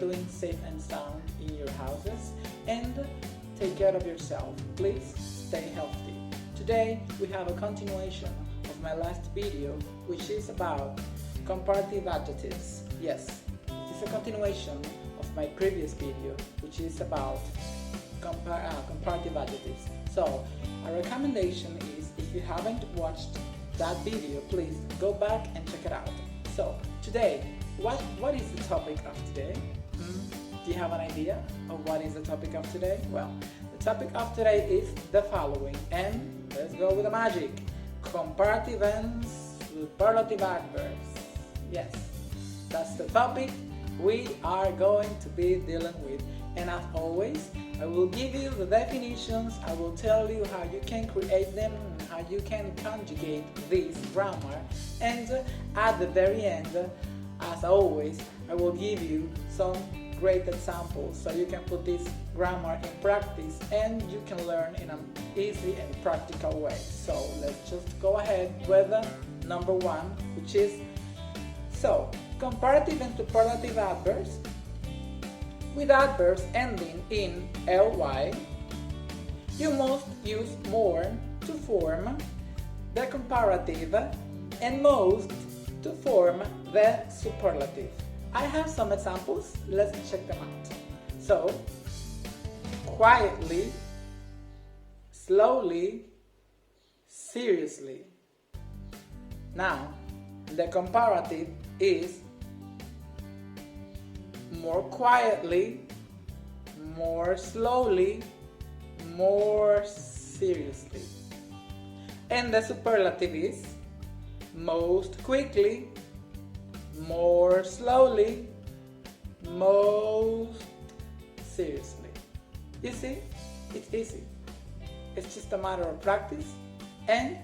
doing safe and sound in your houses, and take care of yourself. Please stay healthy. Today we have a continuation of my last video, which is about comparative adjectives. Yes, it is a continuation of my previous video, which is about comparative adjectives. So a recommendation is, if you haven't watched that video, please go back and check it out. So today, what is the topic of today? Do you have an idea of what is the topic of today? Well, the topic of today is the following, and let's go with the magic: comparative and superlative adverbs. Yes, that's the topic we are going to be dealing with. And as always, I will give you the definitions, I will tell you how you can create them, how you can conjugate this grammar, and at the very end, as always, I will give you some great examples so you can put this grammar in practice and you can learn in an easy and practical way. So let's just go ahead with number one, which is comparative and superlative adverbs. With adverbs ending in ly, you must use more to form the comparative and most to form the superlative. I have some examples, let's check them out. So, quietly, slowly, seriously. Now, the comparative is more quietly, more slowly, more seriously. And the superlative is most quickly, more slowly, most seriously. You see, it's easy. It's just a matter of practice and,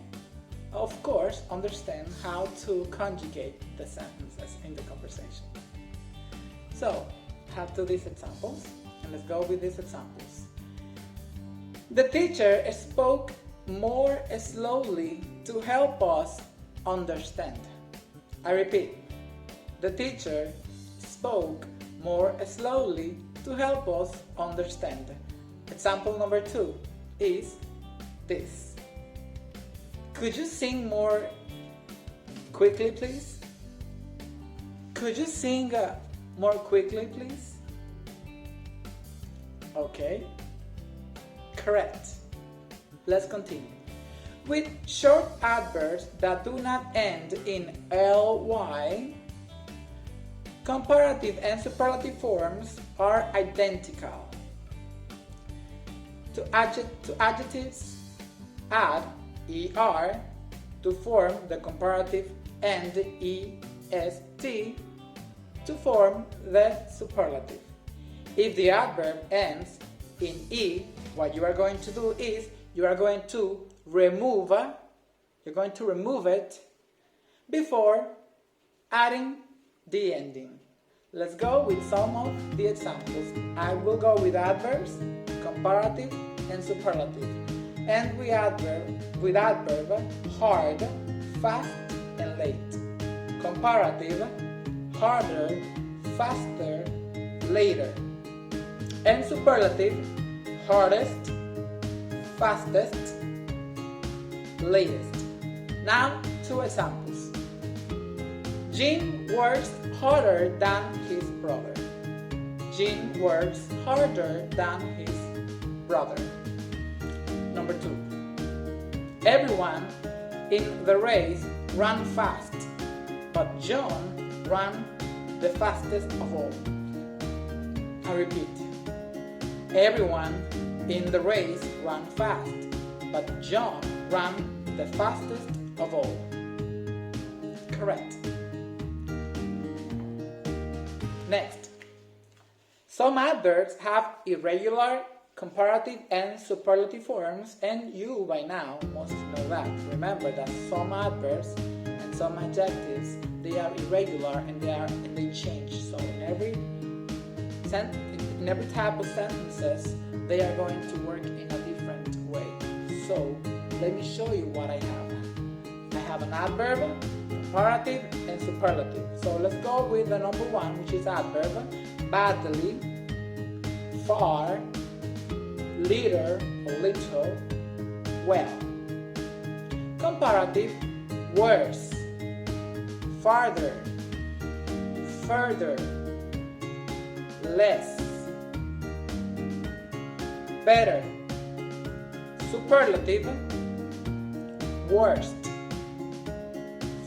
of course, understand how to conjugate the sentences in the conversation. So, I have these examples, and let's go with these examples. The teacher spoke more slowly to help us understand. I repeat, the teacher spoke more slowly to help us understand. Example number 2 is this. Could you sing more quickly, please? Could you sing more quickly, please? Okay, correct. Let's continue. With short adverbs that do not end in ly, comparative and superlative forms are identical. To adjectives, add er to form the comparative and est to form the superlative. If the adverb ends in e, what you are going to do is you are going to remove it before adding the ending. Let's go with some of the examples. I will go with adverbs, comparative and superlative. And with adverb hard, fast and late. Comparative harder, faster, later. And superlative hardest, fastest, latest. Now, 2 examples. Jim works harder than his brother. Jim works harder than his brother. Number 2. Everyone in the race ran fast, but John ran the fastest of all. I repeat. Everyone in the race ran fast, but John ran the fastest of all. Correct. Next. Some adverbs have irregular, comparative and superlative forms, and you by now must know that. Remember that some adverbs and some adjectives, they are irregular and they change. So in every type of sentences, they are going to work in a different way. So let me show you what I have. I have an adverb, comparative and superlative. So let's go with the number 1, which is adverb. badly, far, little or little, well. Comparative, worse, farther, further, less, better. Superlative, worst,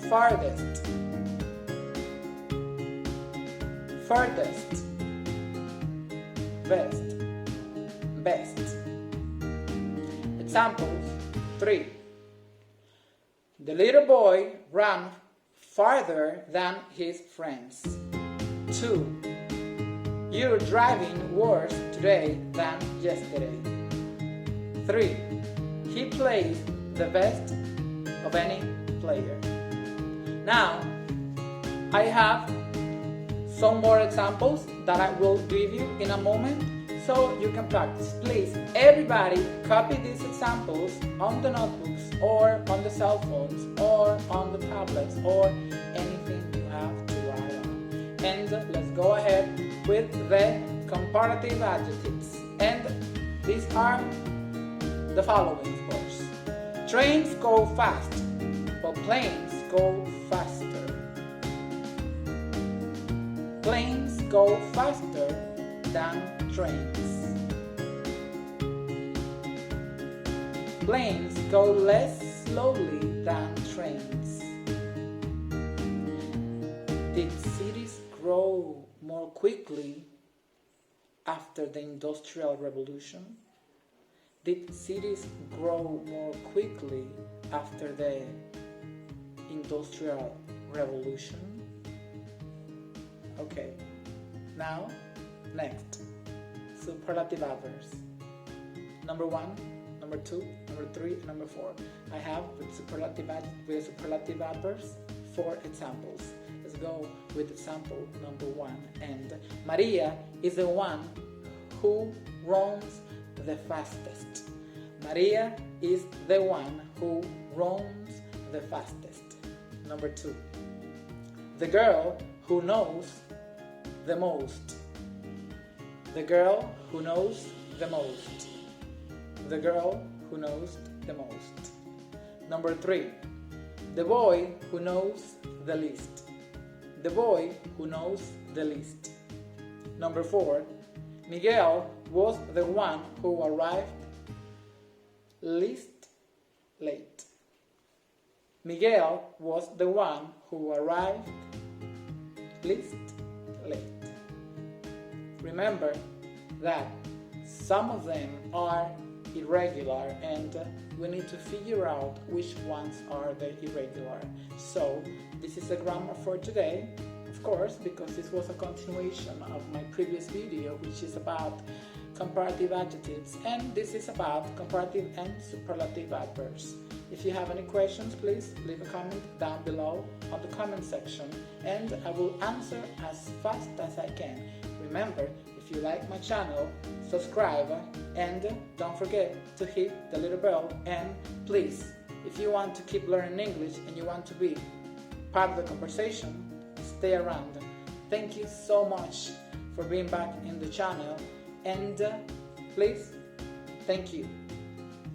farthest, furthest, best, best. Examples 3. The little boy ran farther than his friends. 2. You're driving worse today than yesterday. 3. He plays the best of any player. Now, I have some more examples that I will give you in a moment so you can practice. Please, everybody, copy these examples on the notebooks or on the cell phones or on the tablets or anything you have to write on. And let's go ahead with the comparative adjectives. And these are the following, of course. Trains go fast, but planes go faster. Planes go faster than trains. Planes go less slowly than trains. Did cities grow more quickly after the Industrial Revolution? Did cities grow more quickly after the Industrial Revolution? Okay, now, next, superlative adverbs. Number 1, number 2, number 3, and number 4. I have with superlative adverbs 4 examples. Let's go with example number 1. And Maria is the one who runs the fastest. Maria is the one who runs the fastest. Number 2. The girl who knows the most. The girl who knows the most. The girl who knows the most. Number 3. The boy who knows the least. The boy who knows the least. Number 4. Miguel was the one who arrived least late. Miguel was the one who arrived least late. Remember that some of them are irregular and we need to figure out which ones are the irregular. So this is the grammar for today, of course, because this was a continuation of my previous video, which is about comparative adjectives, and this is about comparative and superlative adverbs. If you have any questions, please leave a comment down below on the comment section and I will answer as fast as I can. Remember, if you like my channel, subscribe and don't forget to hit the little bell, and please, if you want to keep learning English and you want to be part of the conversation, stay around. Thank you so much for being back in the channel, and please, thank you.